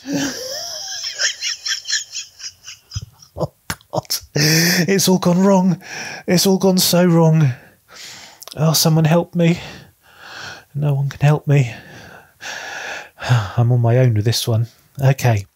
Oh, God. It's all gone wrong. It's all gone so wrong. Oh, someone help me. No one can help me. I'm on my own with this one. Okay.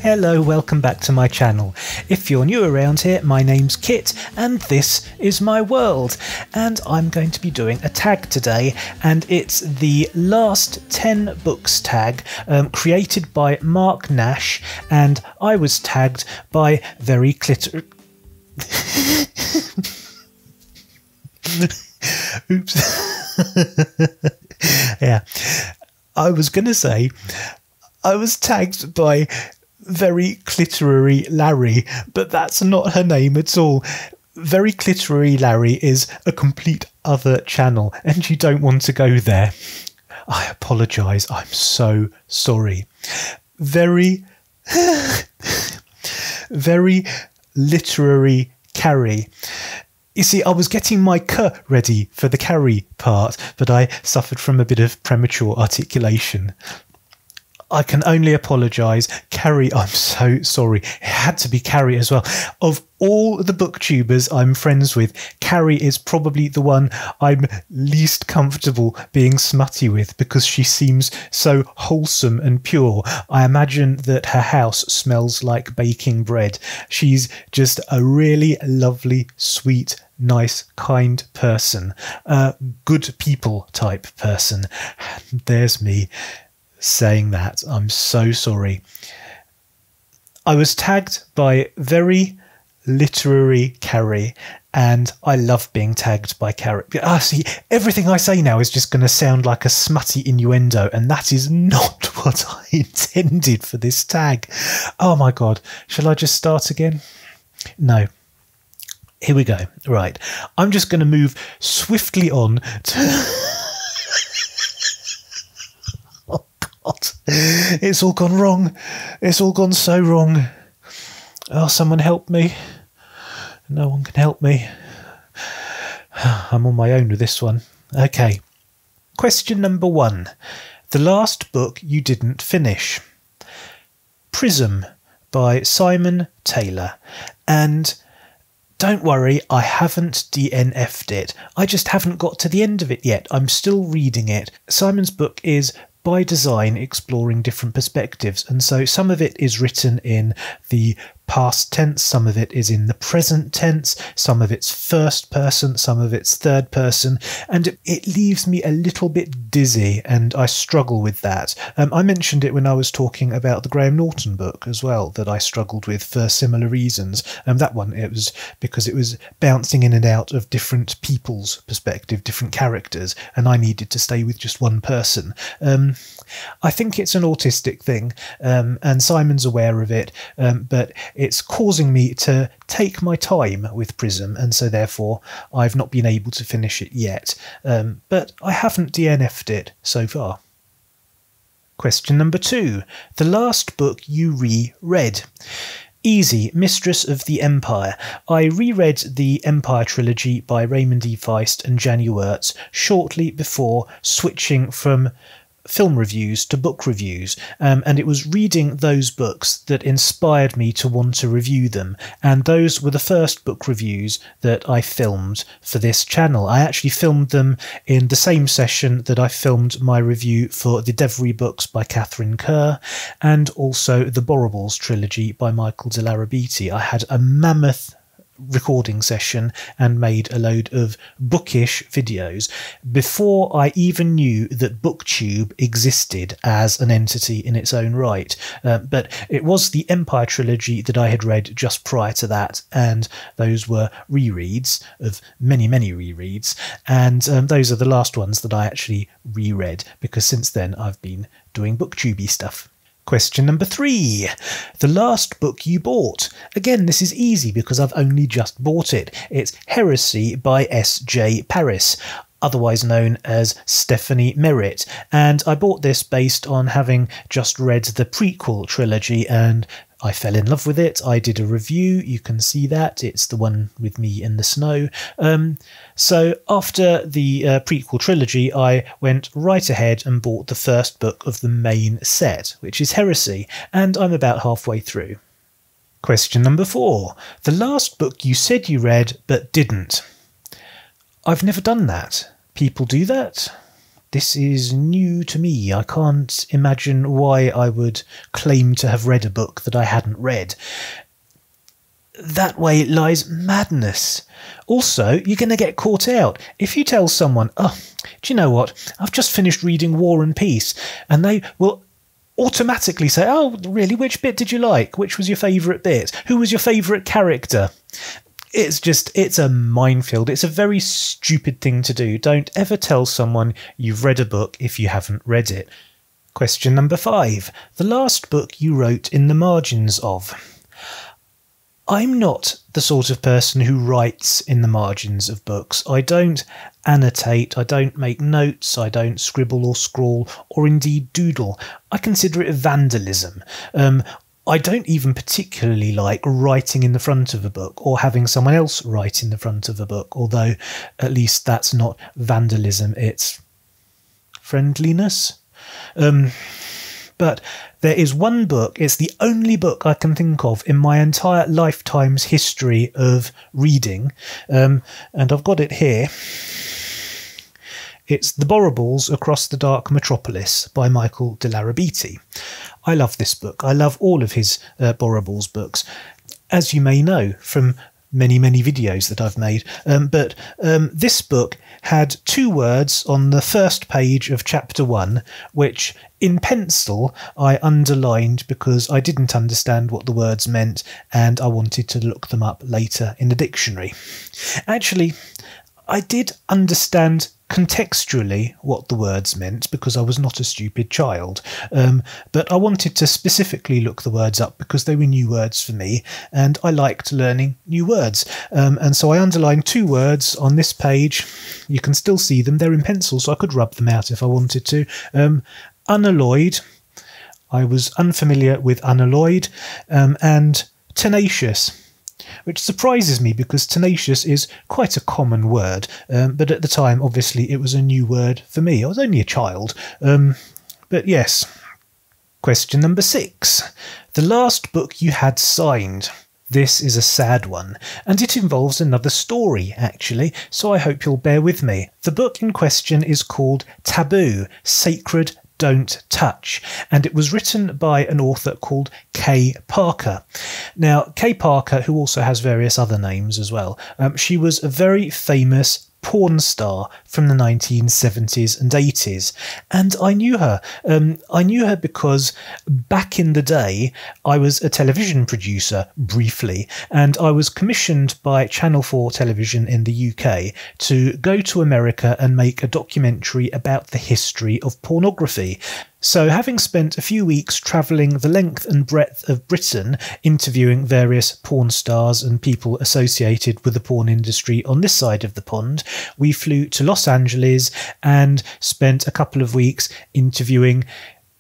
Hello, welcome back to my channel. If you're new around here, my name's Kit and this is my world, and I'm going to be doing a tag today, and it's the last 10 books tag created by Mark Nash, and I was tagged by Very Clitter... Oops. Yeah, I was going to say I was tagged by Very Clittery Larry, but that's not her name at all. Very Clittery Larry is a complete other channel, and you don't want to go there. I apologise, I'm so sorry. Very Literary Carrie. You see, I was getting my "k" ready for the carry part, but I suffered from a bit of premature articulation. I can only apologise. Carrie, I'm so sorry. It had to be Carrie as well. Of all the booktubers I'm friends with, Carrie is probably the one I'm least comfortable being smutty with because she seems so wholesome and pure. I imagine that her house smells like baking bread. She's just a really lovely, sweet, nice, kind person. A good people type person. There's me saying that. I'm so sorry. I was tagged by Very Literary Carrie, and I love being tagged by Carrie. See, everything I say now is just going to sound like a smutty innuendo, and that is not what I intended for this tag. Oh my God. Shall I just start again? No. Here we go. Right. I'm just going to move swiftly on to... It's all gone wrong. It's all gone so wrong. Oh, someone help me. No one can help me. I'm on my own with this one. Okay. Question number 1. The last book you didn't finish. Prism by Simon Taylor. And don't worry, I haven't DNF'd it. I just haven't got to the end of it yet. I'm still reading it. Simon's book is by design exploring different perspectives, and so some of it is written in the past tense, some of it is in the present tense, some of it's first person, some of it's third person, and it leaves me a little bit dizzy, and I struggle with that. I mentioned it when I was talking about the Graham Norton book as well, that I struggled with for similar reasons. That one, it was because it was bouncing in and out of different people's perspective, different characters, and I needed to stay with just one person. I think it's an autistic thing, and Simon's aware of it, but it's causing me to take my time with Prism, and so therefore I've not been able to finish it yet, but I haven't DNF'd it so far. Question number 2. The last book you reread. Easy, Mistress of the Empire. I reread the Empire trilogy by Raymond E. Feist and Janny Wurtz shortly before switching from film reviews to book reviews, and it was reading those books that inspired me to want to review them, and those were the first book reviews that I filmed for this channel. I actually filmed them in the same session that I filmed my review for the Devery books by Catherine Kerr, and also the Borobles trilogy by Michael de Larrabiti. I had a mammoth recording session and made a load of bookish videos before I even knew that BookTube existed as an entity in its own right, but it was the Empire trilogy that I had read just prior to that, and those were rereads of many rereads, and those are the last ones that I actually reread, because since then I've been doing BookTubey stuff. Question number 3. The last book you bought. Again, this is easy because I've only just bought it. It's Heresy by S.J. Paris, otherwise known as Stephanie Merritt, and I bought this based on having just read the prequel trilogy and I fell in love with it. I did a review, you can see that, it's the one with me in the snow. So after the prequel trilogy, I went right ahead and bought the first book of the main set, which is Heresy, and I'm about halfway through. Question number 4. The last book you said you read but didn't. I've never done that. People do that? This is new to me. I can't imagine why I would claim to have read a book that I hadn't read. That way lies madness. Also, you're going to get caught out. If you tell someone, oh, do you know what? I've just finished reading War and Peace, and they will automatically say, oh, really? Which bit did you like? Which was your favourite bit? Who was your favourite character? It's a minefield. It's a very stupid thing to do. Don't ever tell someone you've read a book if you haven't read it. Question number 5. The last book you wrote in the margins of. I'm not the sort of person who writes in the margins of books. I don't annotate, I don't make notes, I don't scribble or scrawl, or indeed doodle. I consider it vandalism. I don't even particularly like writing in the front of a book or having someone else write in the front of a book, although at least that's not vandalism, it's friendliness. But there is one book, it's the only book I can think of in my entire lifetime's history of reading, and I've got it here. It's The Borrobles Across the Dark Metropolis by Michael de Larrabiti. I love this book. I love all of his Borrobles books, as you may know from many, many videos that I've made. But this book had 2 words on the first page of chapter 1, which in pencil I underlined because I didn't understand what the words meant and I wanted to look them up later in the dictionary. Actually, I did understand contextually what the words meant because I was not a stupid child, but I wanted to specifically look the words up because they were new words for me and I liked learning new words, and so I underlined 2 words on this page. You can still see them, they're in pencil, so I could rub them out if I wanted to. Unalloyed, I was unfamiliar with unalloyed, and tenacious, which surprises me because tenacious is quite a common word, but at the time obviously it was a new word for me. I was only a child, but yes. Question number 6. The last book you had signed. This is a sad one, and it involves another story actually, so I hope you'll bear with me. The book in question is called Taboo, Sacred Don't Touch, and it was written by an author called Kay Parker. Now, Kay Parker, who also has various other names as well, she was a very famous porn star from the 1970s and 80s, and I knew her. I knew her because back in the day I was a television producer briefly, and I was commissioned by Channel 4 Television in the UK to go to America and make a documentary about the history of pornography. So having spent a few weeks travelling the length and breadth of Britain, interviewing various porn stars and people associated with the porn industry on this side of the pond, we flew to Los Angeles and spent a couple of weeks interviewing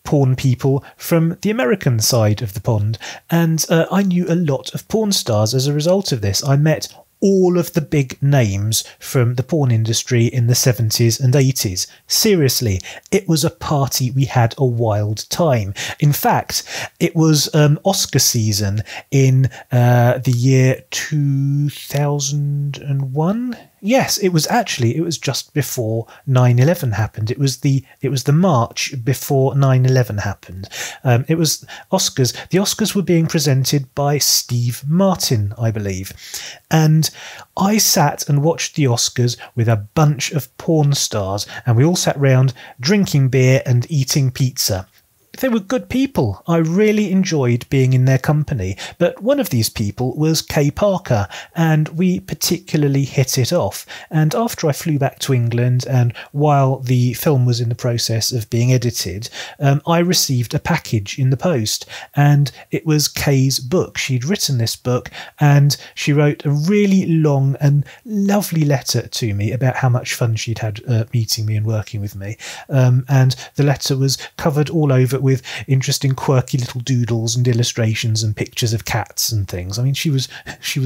porn people from the American side of the pond. And I knew a lot of porn stars as a result of this. I met all of the big names from the porn industry in the 70s and 80s. Seriously, it was a party. We had a wild time. In fact, it was Oscar season in the year 2001. Yes, it was just before 9/11 happened. It was the March before 9/11 happened. It was Oscars. The Oscars were being presented by Steve Martin, I believe. And I sat and watched the Oscars with a bunch of porn stars, and we all sat round drinking beer and eating pizza. they were good people. I really enjoyed being in their company. But one of these people was Kay Parker, and we particularly hit it off. And after I flew back to England, and while the film was in the process of being edited, I received a package in the post, and it was Kay's book. She'd written this book, and she wrote a really long and lovely letter to me about how much fun she'd had meeting me and working with me. And the letter was covered all over with interesting, quirky little doodles and illustrations and pictures of cats and things. I mean, she was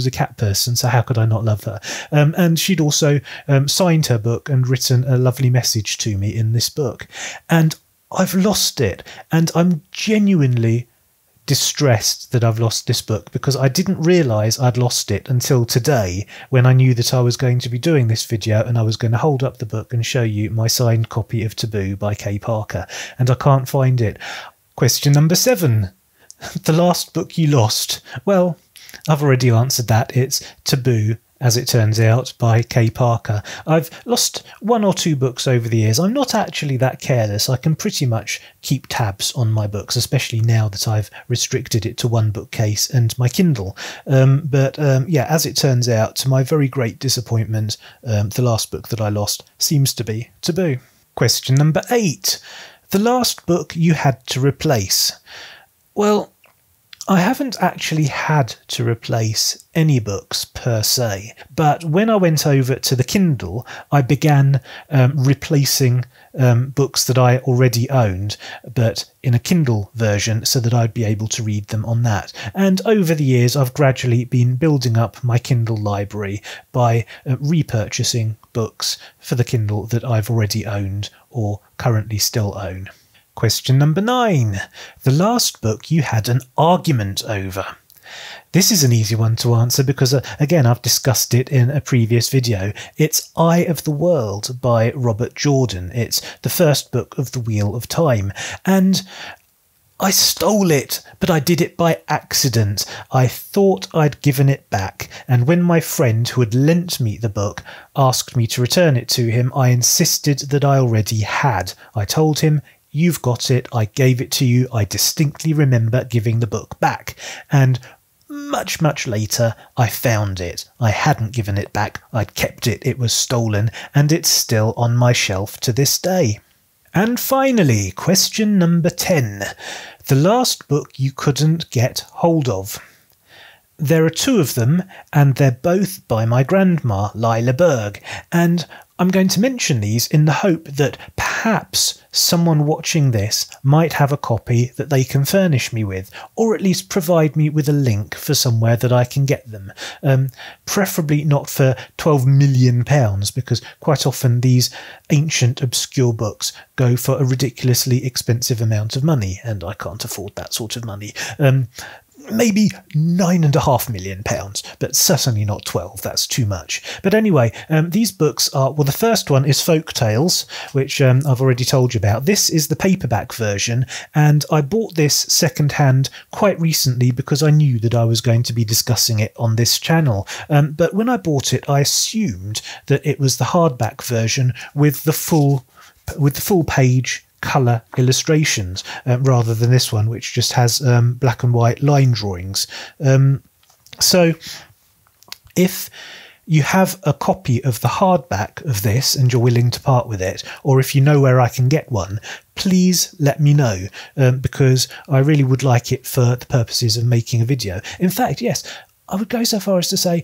a cat person, so how could I not love her? And she'd also signed her book and written a lovely message to me in this book. And I've lost it, and I'm genuinely distressed that I've lost this book, because I didn't realise I'd lost it until today, when I knew that I was going to be doing this video and I was going to hold up the book and show you my signed copy of Taboo by Kay Parker, and I can't find it. Question number 7. The last book you lost. Well, I've already answered that. It's Taboo, as it turns out, by Kay Parker. I've lost 1 or 2 books over the years. I'm not actually that careless. I can pretty much keep tabs on my books, especially now that I've restricted it to one bookcase and my Kindle. Yeah, as it turns out, to my very great disappointment, the last book that I lost seems to be Taboo. Question number 8. The last book you had to replace. Well, I haven't actually had to replace any books per se, but when I went over to the Kindle, I began replacing books that I already owned, but in a Kindle version, so that I'd be able to read them on that. And over the years, I've gradually been building up my Kindle library by repurchasing books for the Kindle that I've already owned or currently still own. Question number 9. The last book you had an argument over. This is an easy one to answer because, again, I've discussed it in a previous video. It's Eye of the World by Robert Jordan. It's the first book of the Wheel of Time. And I stole it, but I did it by accident. I thought I'd given it back, and when my friend who had lent me the book asked me to return it to him, I insisted that I already had. I told him, "You've got it, I gave it to you." I distinctly remember giving the book back, and much, much later I found it. I hadn't given it back, I'd kept it, it was stolen, and it's still on my shelf to this day. And finally, question number 10. The last book you couldn't get hold of. There are 2 of them, and they're both by my grandma, Lila Berg, and I'm going to mention these in the hope that perhaps someone watching this might have a copy that they can furnish me with, or at least provide me with a link for somewhere that I can get them. Preferably not for £12 million, because quite often these ancient, obscure books go for a ridiculously expensive amount of money, and I can't afford that sort of money. Maybe £9.5 million, but certainly not 12. That's too much. But anyway, these books are, well, the first one is Folk Tales, which I've already told you about. This is the paperback version, and I bought this second-hand quite recently because I knew that I was going to be discussing it on this channel. But when I bought it, I assumed that it was the hardback version with the full page colour illustrations, rather than this one, which just has black and white line drawings. So if you have a copy of the hardback of this and you're willing to part with it, or if you know where I can get one, please let me know, because I really would like it for the purposes of making a video. In fact, yes, I would go so far as to say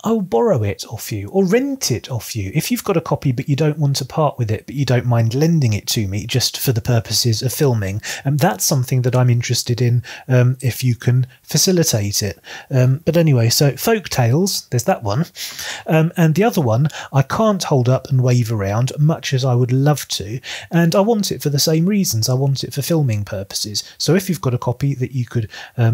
I'll borrow it off you or rent it off you. If you've got a copy but you don't want to part with it, but you don't mind lending it to me just for the purposes of filming, that's something that I'm interested in, if you can facilitate it. But anyway, so Folk Tales, there's that one. And the other one, I can't hold up and wave around, much as I would love to, and I want it for the same reasons. I want it for filming purposes. So if you've got a copy that you could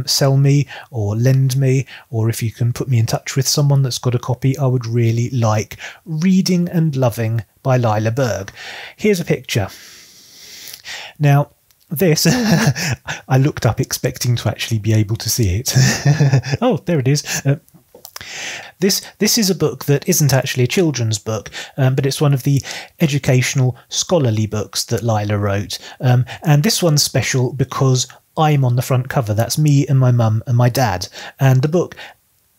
sell me or lend me, or if you can put me in touch with someone that's got a copy, I would really like Reading and Loving by Lila Berg. Here's a picture. Now, this, I looked up expecting to actually be able to see it. Oh, there it is. This is a book that isn't actually a children's book, but it's one of the educational scholarly books that Lila wrote. And this one's special because I'm on the front cover. That's me and my mum and my dad. And the book,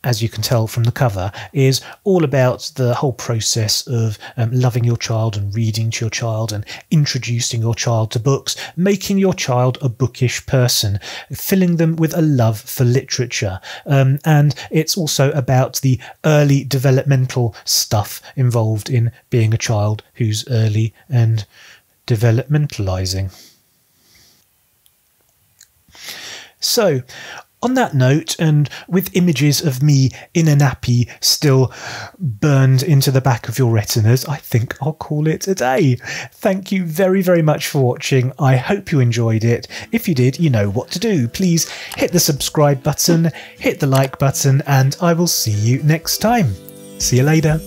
as you can tell from the cover, is all about the whole process of loving your child and reading to your child and introducing your child to books, making your child a bookish person, filling them with a love for literature. And it's also about the early developmental stuff involved in being a child who's early and developmentalising. So, on that note, and with images of me in a nappy still burned into the back of your retinas, I think I'll call it a day. Thank you very, very much for watching. I hope you enjoyed it. If you did, you know what to do. Please hit the subscribe button, hit the like button, and I will see you next time. See you later.